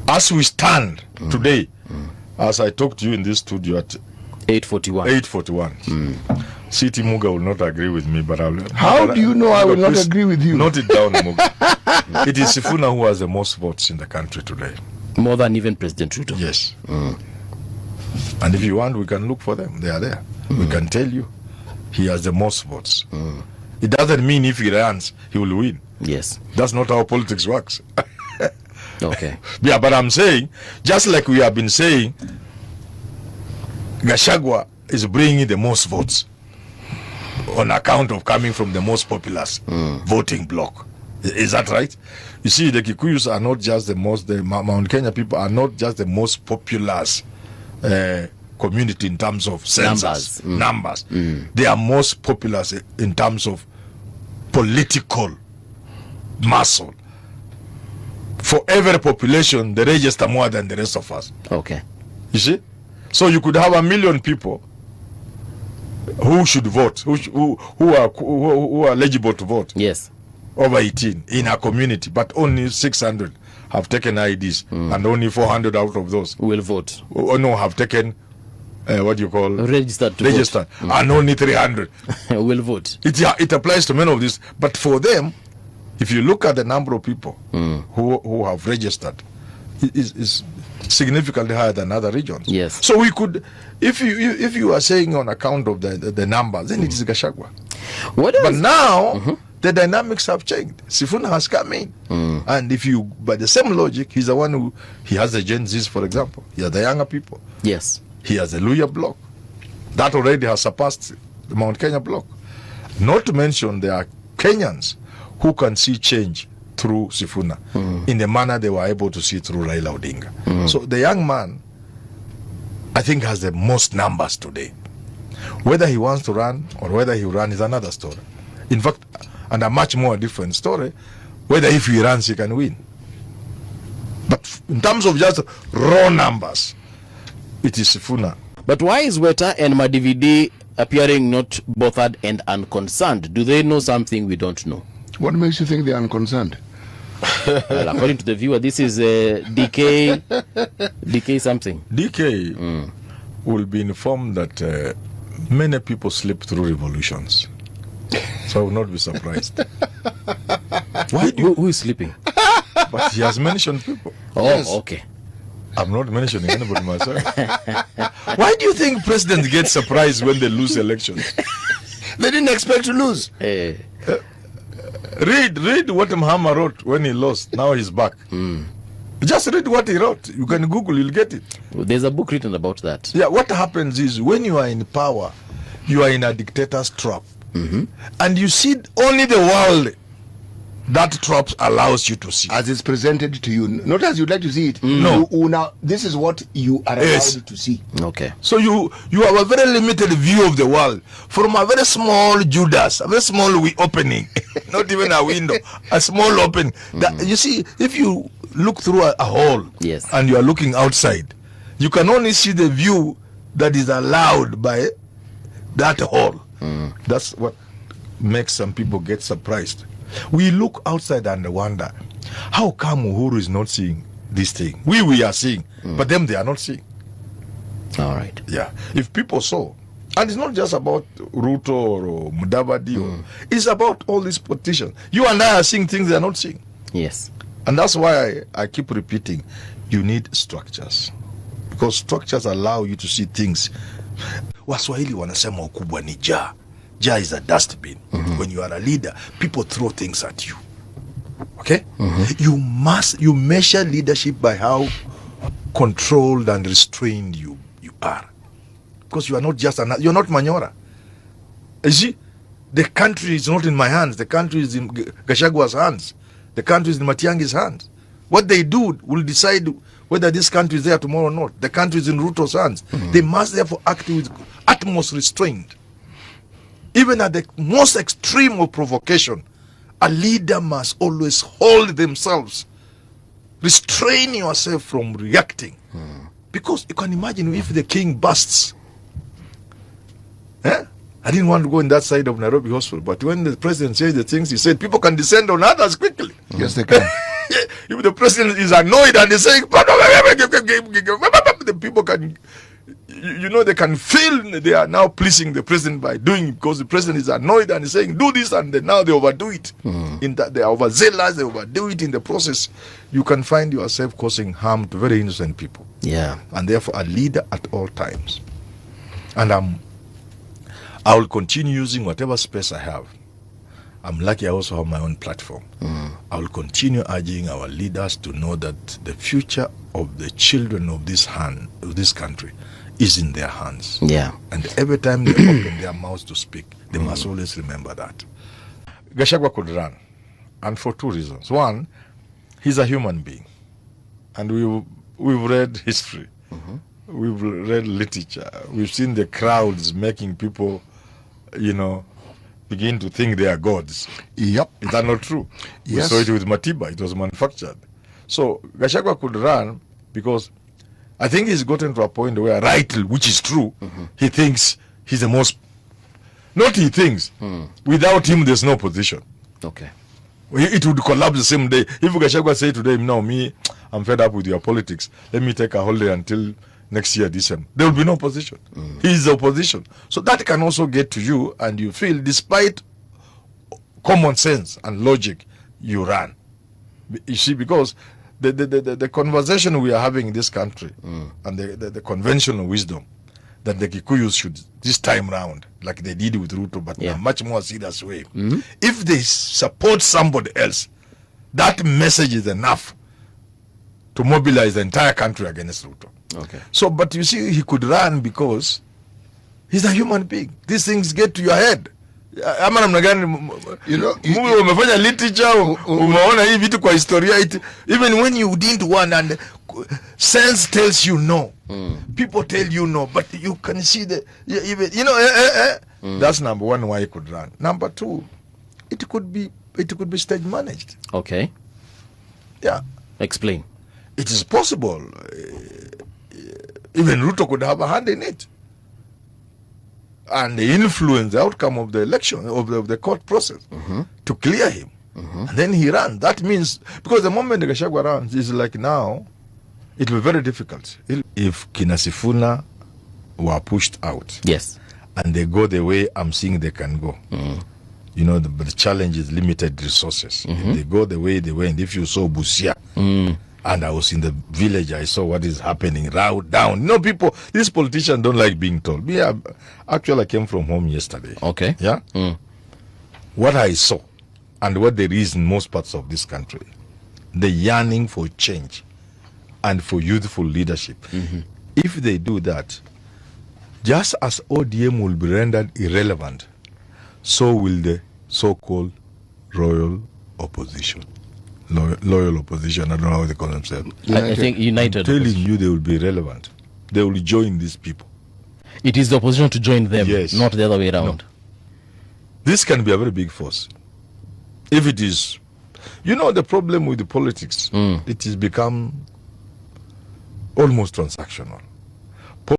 As we stand today, as I talk to you in this studio at 8:41. City Muga will not agree with me, but How do you know I will not agree with you? Note it down, Muga. It is Sifuna who has the most votes in the country today. More than even President Ruto. Yes. And if you want, we can look for them. They are there. We can tell you he has the most votes. It doesn't mean if he runs, he will win. Yes. That's not how politics works. Okay. Yeah, but I'm saying, just like we have been saying, Gachagua is bringing the most votes on account of coming from the most populous voting bloc. Is that right? You see, the Kikuyus are not just the most, the Mount Kenya people are not just the most populous community in terms of census numbers. They are most populous in terms of political muscle. For every population, they register more than the rest of us. Okay. You see? So you could have 1 million people who should vote, who are eligible to vote. Yes. Over 18 in a community, but only 600 have taken IDs, and only 400 out of those will vote. Or no, have taken what do you call registered, and only 300 will vote. It applies to many of these, but for them, if you look at the number of people who have registered, it is significantly higher than other regions. Yes. So we could, if you are saying on account of the numbers, then it is Gachagua. But now the dynamics have changed. Sifuna has come in, and if you, by the same logic, he's the one who has the Gen Zs, for example. He has the younger people. Yes. He has the Luya bloc that already has surpassed the Mount Kenya bloc. Not to mention there are Kenyans who can see change through Sifuna in the manner they were able to see through Raila Odinga. So the young man, I think, has the most numbers today. Whether he wants to run or whether he will run is another story. In fact, and a much more different story, whether if he runs he can win. But in terms of just raw numbers, it is Sifuna. But why is Weta and Madividi appearing not bothered and unconcerned? Do they know something we don't know? What makes you think they're unconcerned? Well, according to the viewer, this is DK something. DK will be informed that many people slip through revolutions. So I will not be surprised. Who is sleeping? But he has mentioned people. Oh, yes. Okay. I'm not mentioning anybody myself. Why do you think presidents get surprised when they lose elections? They didn't expect to lose. Read what Mahama wrote when he lost. Now he's back. Just read what he wrote. You can Google, you'll get it. There's a book written about that. Yeah, what happens is when you are in power, you are in a dictator's trap. And you see only the world that trap allows you to see. As it's presented to you, not as you'd like to see it. No. Now, this is what you are allowed to see. Okay. So you have a very limited view of the world from a very small Judas, a very small opening, not even a window, a small opening. That, you see, if you look through a hole, yes, and you are looking outside, you can only see the view that is allowed by that hole. That's what makes some people get surprised. We look outside and wonder, how come Uhuru is not seeing this thing? We are seeing, but them they are not seeing. All right. Yeah. If people saw, and it's not just about Ruto or Mudavadi, it's about all these politicians. You and I are seeing things they are not seeing. Yes. And that's why I keep repeating, you need structures. Because structures allow you to see things. Waswahili wanasema ukubwa ni jaa. Jaa is a dustbin. When you are a leader, people throw things at you. Okay? You measure leadership by how controlled and restrained you are. Because you are not just you're not Manyora. You see, the country is not in my hands. The country is in Gashagua's hands. The country is in Matiangi's hands. What they do will decide whether this country is there tomorrow or not. The country is in Ruto's hands. They must therefore act with utmost restraint. Even at the most extreme of provocation, a leader must always hold themselves. Restrain yourself from reacting. Because you can imagine if the king busts. I didn't want to go in that side of Nairobi Hospital, but when the president said the things he said, people can descend on others quickly. Yes, they can. if the president is annoyed and is saying, the people can, they can feel they are now pleasing the president by doing it, because the president is annoyed and is saying, do this, and then now they overdo it. In that they are overzealous, they overdo it in the process. You can find yourself causing harm to very innocent people. Yeah. And therefore a leader at all times. And I will continue using whatever space I have. I'm lucky I also have my own platform. I will continue urging our leaders to know that the future of the children of this country is in their hands. Yeah. And every time they open their mouths to speak, they must always remember that. Gachagua could run, and for two reasons. One, he's a human being, and we've read history, we've read literature, we've seen the crowds making people, begin to think they are gods. Yep. Is that not true? Yes. We saw it with Matiba. It was manufactured. So Gachagua could run because I think he's gotten to a point where, rightly, which is true, he thinks he's the most... Not he thinks. Without him, there's no position. Okay. It would collapse the same day. If Gachagua say today, no, I'm fed up with your politics. Let me take a holiday until next year, December. There will be no opposition. He is the opposition. So that can also get to you, and you feel, despite common sense and logic, you run. You see, because the conversation we are having in this country, and the conventional wisdom that the Kikuyus should, this time round, like they did with Ruto, but in a much more serious way, if they support somebody else, that message is enough to mobilize the entire country against Ruto. Okay. So, but you see, he could run because he's a human being. These things get to your head. Ama namna gani, umefanya literature, umeona hii vitu kwa historia, even when you didn't want, and sense tells you no, people tell you no, but you can see that's number one why he could run. Number two, it could be stage managed. Okay. Yeah. Explain. It is possible. Even Ruto could have a hand in it, and influence the outcome of the election, of the court process, to clear him. And then he ran. That means, because the moment Gachagua runs, is like now, it will be very difficult. If Kinasifuna were pushed out, Yes. and they go the way I'm seeing they can go, the challenge is limited resources. If they go the way they went, if you saw Busia, and I was in the village, I saw what is happening down. People, these politicians don't like being told. Actually, I came from home yesterday. Okay. Yeah? What I saw, and what there is in most parts of this country, the yearning for change and for youthful leadership. If they do that, just as ODM will be rendered irrelevant, so will the so-called royal opposition. Loyal opposition, I don't know how they call themselves. I think United. I'm telling you, they will be relevant. They will join these people. It is the opposition to join them, Yes. not the other way around. No. This can be a very big force. If it is, the problem with the politics, it has become almost transactional.